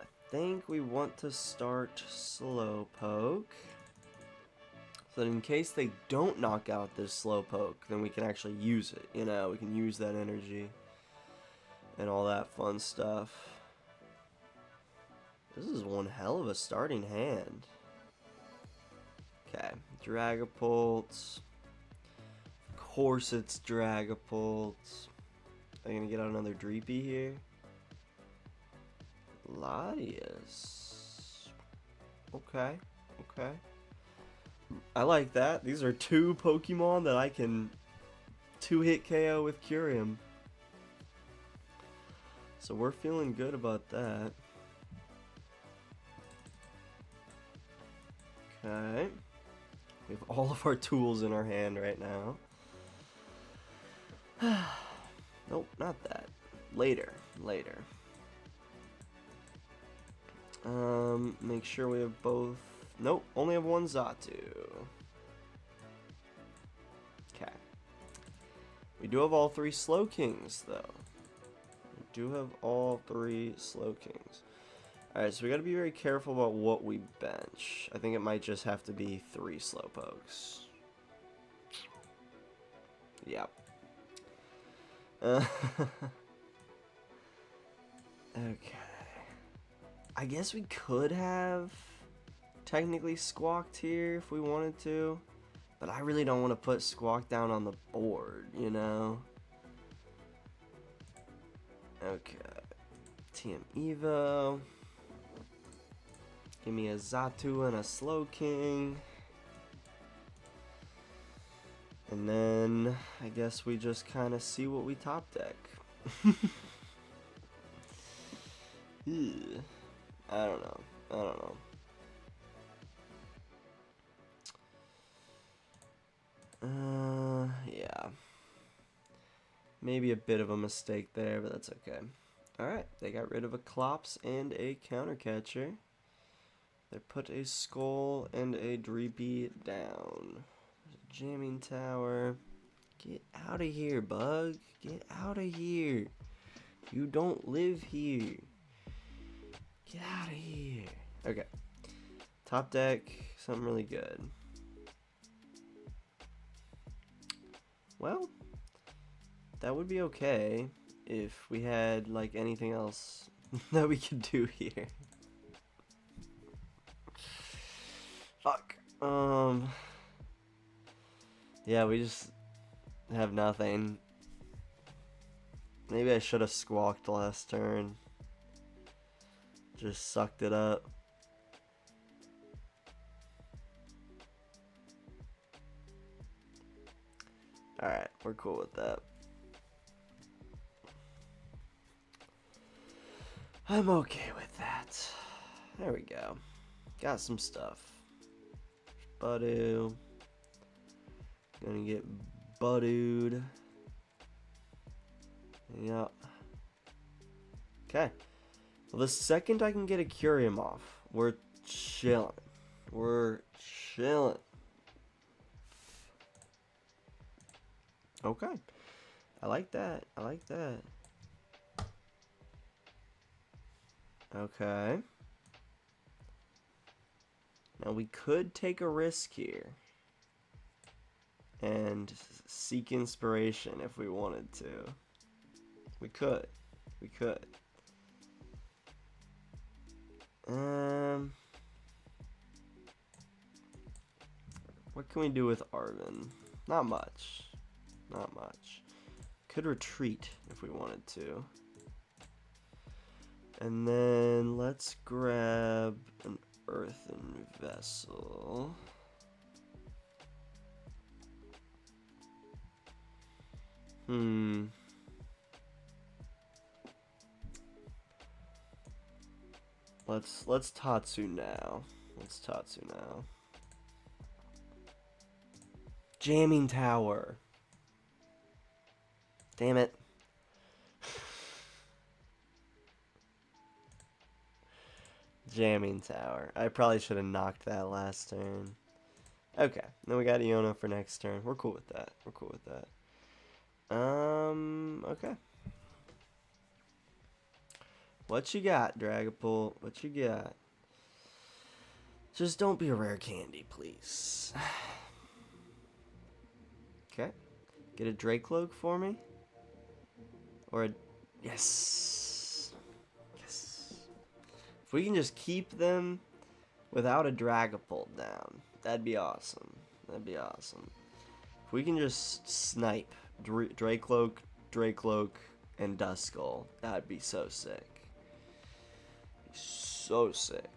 I think we want to start Slowpoke. So that in case they don't knock out this Slowpoke, then we can actually use it. You know, we can use that energy and all that fun stuff. This is one hell of a starting hand. Okay, Dragapult. Of course it's Dragapult. Are you gonna get out another Dreepy here? Latias. Okay, okay. I like that. These are 2 Pokemon that I can 2-hit KO with Kyurem. So we're feeling good about that. Okay. We have all of our tools in our hand right now. Nope, not that. Later. Make sure we have both. Nope, only have one Xatu. Okay. We do have all 3 Slowkings, though. We do have all 3 Slowkings. Alright, so we gotta be very careful about what we bench. I think it might just have to be 3 Slowpokes. Yep. Okay. I guess we could have technically Squawked here if we wanted to, but I really don't want to put Squawk down on the board, you know? Okay. TM Evo. Give me a Xatu and a Slowking. And then I guess we just kind of see what we top deck. I don't know. Yeah. Maybe a bit of a mistake there, but that's okay. Alright, they got rid of a Clops and a Counter Catcher. They put a Skull and a Dreepy down. There's a Jamming Tower. Get out of here, Bug. Get out of here. You don't live here. Get out of here. Okay. Top deck, something really good. Well, that would be okay if we had like anything else that we could do here. Fuck. Yeah, we just have nothing. Maybe I should have squawked last turn. Just sucked it up. Alright, we're cool with that. I'm okay with that. There we go. Got some stuff. Budu. Gonna get Budu'd. Yep. Okay. Well, the second I can get a Kyurem off, we're chilling. We're chilling. Okay. I like that. I like that. Okay. Now we could take a risk here and seek inspiration if we wanted to. We could. We could. What can we do with Arven? Not much. Not much. Could retreat if we wanted to. And then let's grab an Earthen Vessel. Let's Tatsu now. Let's Tatsu now. Jamming Tower. Damn it. Jamming Tower. I probably should have knocked that last turn. Okay, then we got Iono for next turn. We're cool with that. We're cool with that. Okay. What you got, Dragapult? What you got? Just don't be a rare candy, please. Okay. Get a Dracloak for me? Or a... Yes. Yes. If we can just keep them without a Dragapult down, that'd be awesome. That'd be awesome. If we can just snipe Dracloak, and Duskull, that'd be so sick. So sick.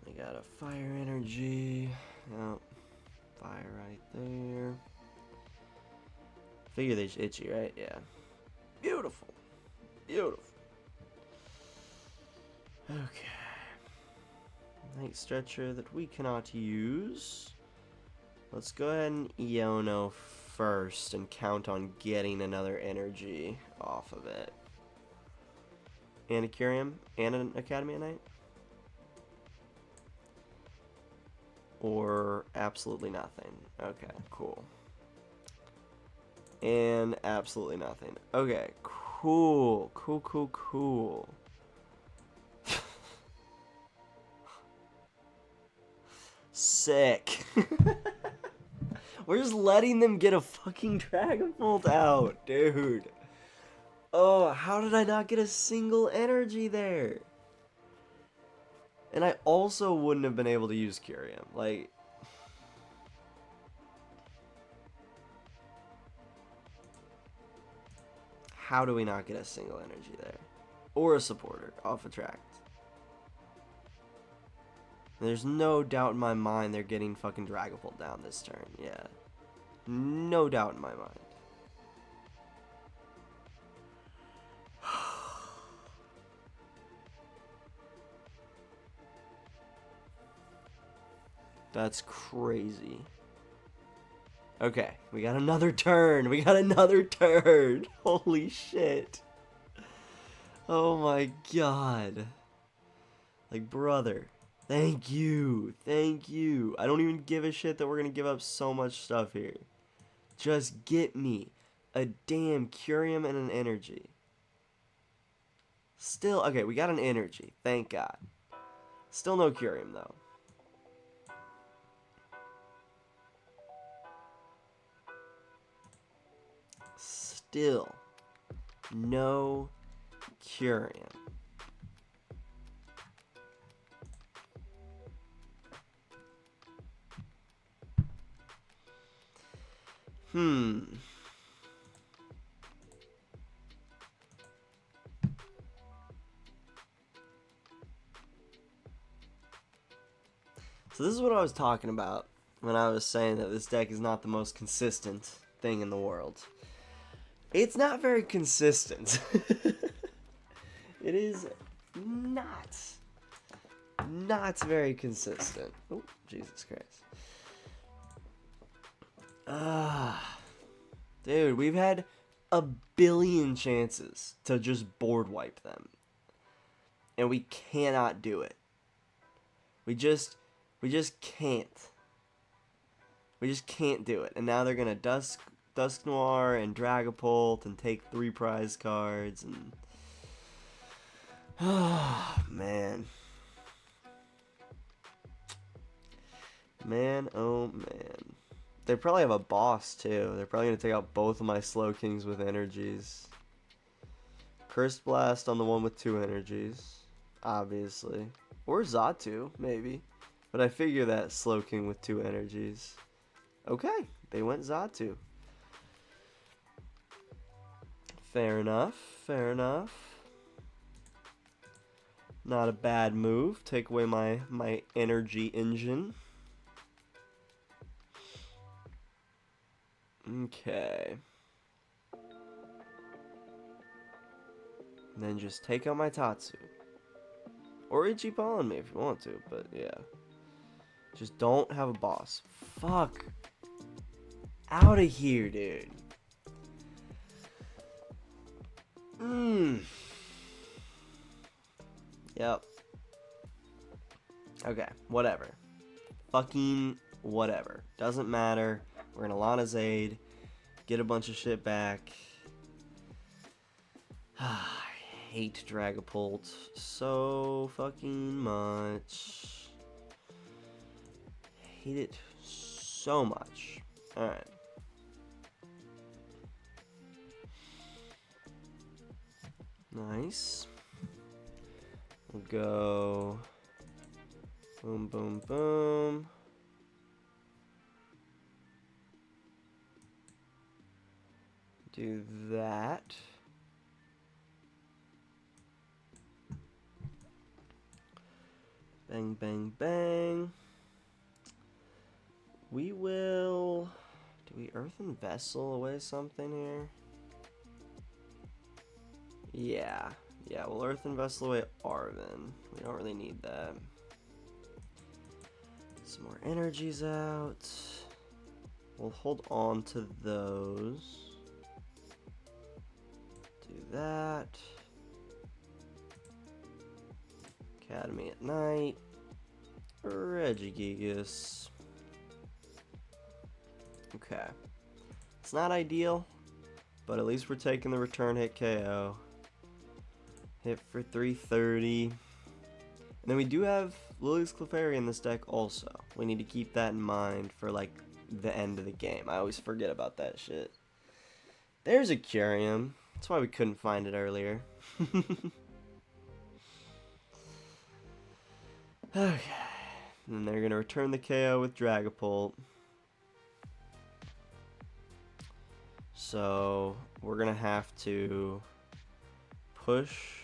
I got a fire energy. Yep. Fire right there. Figure they're itchy, right? Yeah. Beautiful. Beautiful. Okay. Night Stretcher that we cannot use. Let's go ahead and Iono first and count on getting another energy off of it. And a Kyurem and an Academy at Night? Or absolutely nothing. Okay, cool. And absolutely nothing. Okay, cool. Cool. Sick. We're just letting them get a fucking Dragapult out, dude. Oh, how did I not get a single energy there? And I also wouldn't have been able to use Kyurem. Like... How do we not get a single energy there? Or a supporter off Attract? There's no doubt in my mind they're getting fucking Dragapult down this turn. Yeah. No doubt in my mind. That's crazy. Okay, we got another turn. We got another turn. Holy shit. Oh my god. Like, brother. Thank you. Thank you. I don't even give a shit that we're going to give up so much stuff here. Just get me a damn Kyurem and an energy. Still, okay, we got an energy. Thank God. Still no Kyurem, though. Still no Kyurem. So this is what I was talking about when I was saying that this deck is not the most consistent thing in the world. It's not very consistent. It is not very consistent. Oh, Jesus Christ. Dude, we've had a billion chances to just board wipe them. And we cannot do it. We just can't. We just can't do it. And now they're gonna Dusknoir and Dragapult and take 3 prize cards and... man. Man, oh man. They probably have a boss too. They're probably gonna take out both of my Slowkings with energies. Cursed Blast on the one with 2 energies. Obviously. Or Xatu, maybe. But I figure that Slowking with 2 energies. Okay, they went Xatu. Fair enough, fair enough. Not a bad move. Take away my energy engine. Okay. And then just take out my Tatsu. Or Ichiban on me if you want to, but yeah. Just don't have a boss. Fuck. Out of here, dude. Yep. Okay, whatever. Fucking whatever. Doesn't matter. We're gonna Lana's aid. Get a bunch of shit back. I hate Dragapult so fucking much. Hate it so much. Alright. Nice. We'll go boom, boom, boom. Do that. Bang, bang, bang. We will... Do we Earthen Vessel away something here? Yeah. Yeah, we'll Earthen Vessel away Arven. We don't really need that. Some more energies out. We'll hold on to those. Do that. Academy at Night. Regigigas. Okay. It's not ideal, but at least we're taking the return hit KO. Hit for 330. And then we do have Lillie's Clefairy in this deck also. We need to keep that in mind for like the end of the game. I always forget about that shit. There's a Kyurem. That's why we couldn't find it earlier. Okay. And they're gonna return the KO with Dragapult. So we're gonna have to push.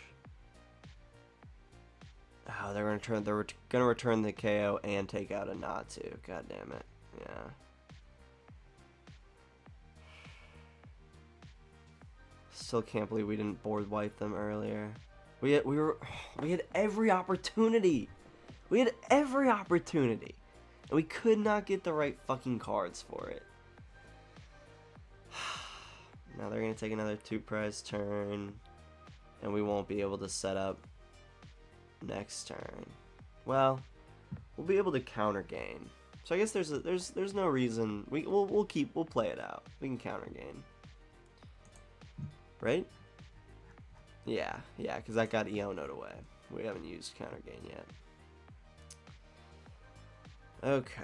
Oh, they're gonna return the KO and take out a Natu. God damn it. Yeah. Still can't believe we didn't board wipe them earlier. We had every opportunity. We had every opportunity. And we could not get the right fucking cards for it. Now they're going to take another 2-prize turn. And we won't be able to set up next turn. Well, we'll be able to counter gain. So I guess there's no reason. We'll play it out. We can counter gain. Right? Yeah, because that got Iono'd away. We haven't used counter gain yet. Okay.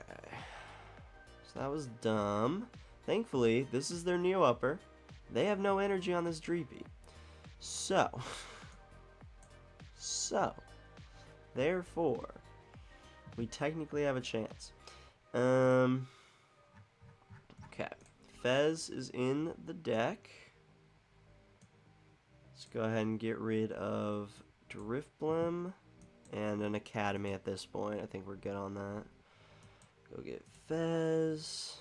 So that was dumb. Thankfully, this is their Neo Upper. They have no energy on this Dreepy. So, therefore, we technically have a chance. Okay. Fez is in the deck. Let's go ahead and get rid of Drifblim and an Academy at this point. I think we're good on that. Go get Fez.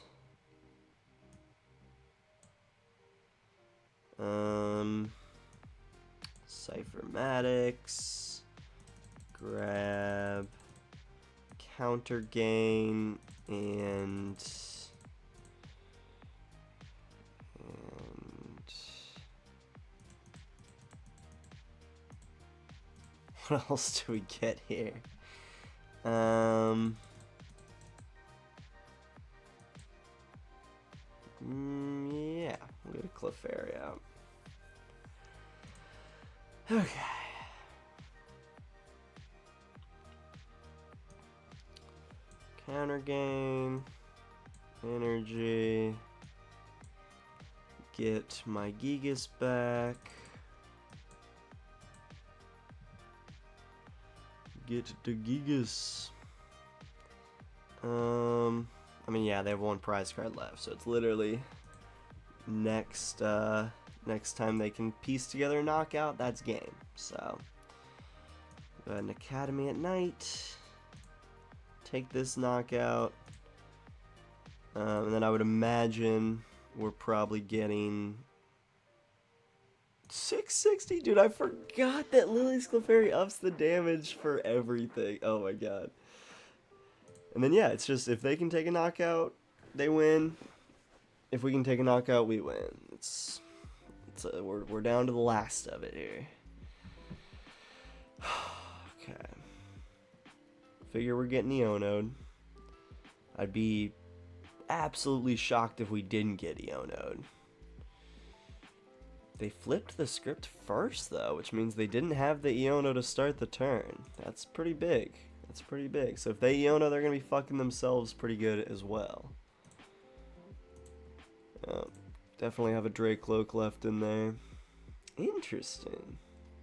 Ciphermaniacs. Grab counter gain and what else do we get here? Yeah, we'll get a Clefairy out. Okay. Counter gain, energy, get my Gigas back, get the Gigas. I mean, yeah, they have one prize card left, so it's literally next time they can piece together a knockout, that's game. So, go ahead and Academy at Night. Take this knockout. And then I would imagine we're probably getting 660, dude. I forgot that Lillie's Clefairy ups the damage for everything. Oh my god. And then yeah, it's just if they can take a knockout, they win. If we can take a knockout, we win. We're down to the last of it here. Okay. Figure we're getting Iono'd. I'd be absolutely shocked if we didn't get Iono'd. They flipped the script first, though, which means they didn't have the Iono to start the turn. That's pretty big. That's pretty big. So if they Iono, they're going to be fucking themselves pretty good as well. Definitely have a Dracloak left in there. Interesting.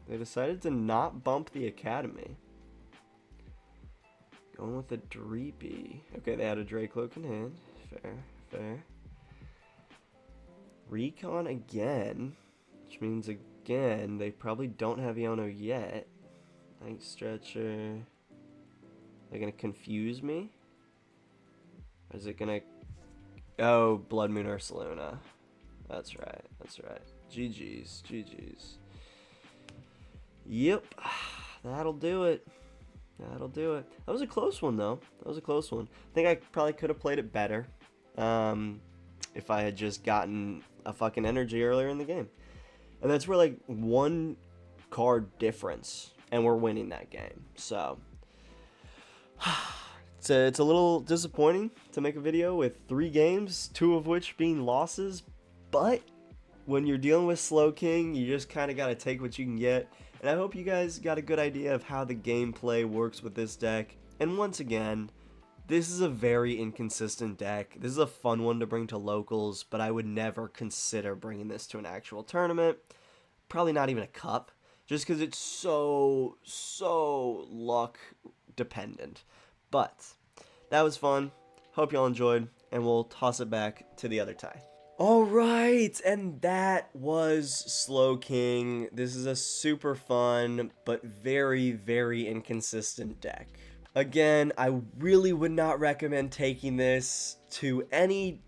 They decided to not bump the Academy. Going with a Dreepy. Okay, they had a Dracloak in hand. Fair, fair. Recon again. Which means, again, they probably don't have Iono yet. Night Stretcher. They're going to confuse me? Or is it going to... Oh, Blood Moon Ursaluna. That's right, that's right. GG's, GG's. Yep, that'll do it. That'll do it. That was a close one, though. That was a close one. I think I probably could have played it better if I had just gotten a fucking energy earlier in the game. And that's where, like, one card difference, and we're winning that game. So, it's a little disappointing to make a video with 3 games, 2 of which being losses. But when you're dealing with Slowking, you just kind of got to take what you can get. And I hope you guys got a good idea of how the gameplay works with this deck. And once again, this is a very inconsistent deck. This is a fun one to bring to locals, but I would never consider bringing this to an actual tournament. Probably not even a cup, just because it's so luck dependent. But that was fun. Hope y'all enjoyed, and we'll toss it back to the other tie. Alright, and that was Slowking. This is a super fun, but very inconsistent deck. Again, I really would not recommend taking this to any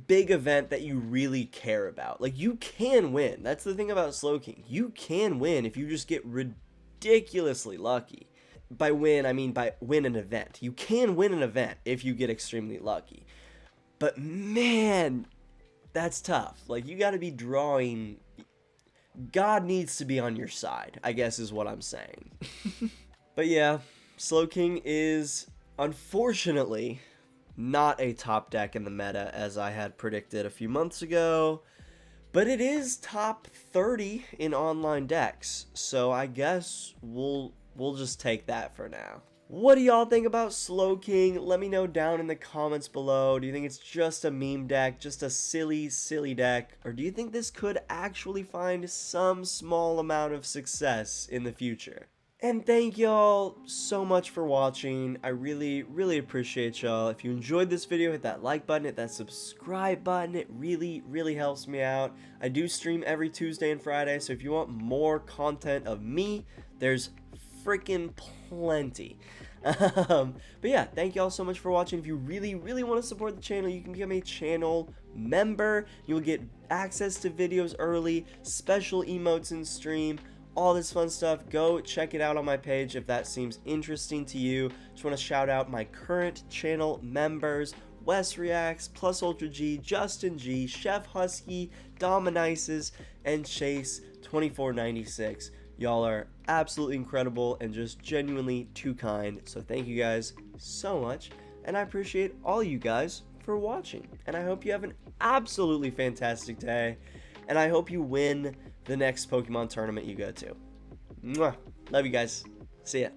big event that you really care about. Like, you can win. That's the thing about Slowking. You can win if you just get ridiculously lucky. By win, I mean by win an event. You can win an event if you get extremely lucky. But man, that's tough. Like, you gotta be drawing... God needs to be on your side, I guess is what I'm saying. But yeah, Slowking is, unfortunately, not a top deck in the meta as I had predicted a few months ago. But it is top 30 in online decks, so I guess we'll just take that for now. What do y'all think about Slowking? Let me know down in the comments below. Do you think it's just a meme deck, just a silly deck? Or do you think this could actually find some small amount of success in the future? And thank y'all so much for watching. I really appreciate y'all. If you enjoyed this video, hit that like button, hit that subscribe button. It really helps me out. I do stream every Tuesday and Friday, so if you want more content of me, there's freaking plenty. But yeah, thank y'all so much for watching. If you really want to support the channel, you can become a channel member. You will get access to videos early, special emotes in stream, all this fun stuff. Go check it out on my page if that seems interesting to you. Just want to shout out my current channel members: Wes Reacts, Plus Ultra G, Justin G, Chef Husky, Dominices, and Chase 2496. Y'all are absolutely incredible and just genuinely too kind. So thank you guys so much, and I appreciate all you guys for watching. And I hope you have an absolutely fantastic day, and I hope you win the next Pokemon tournament you go to. Mwah. Love you guys. See ya.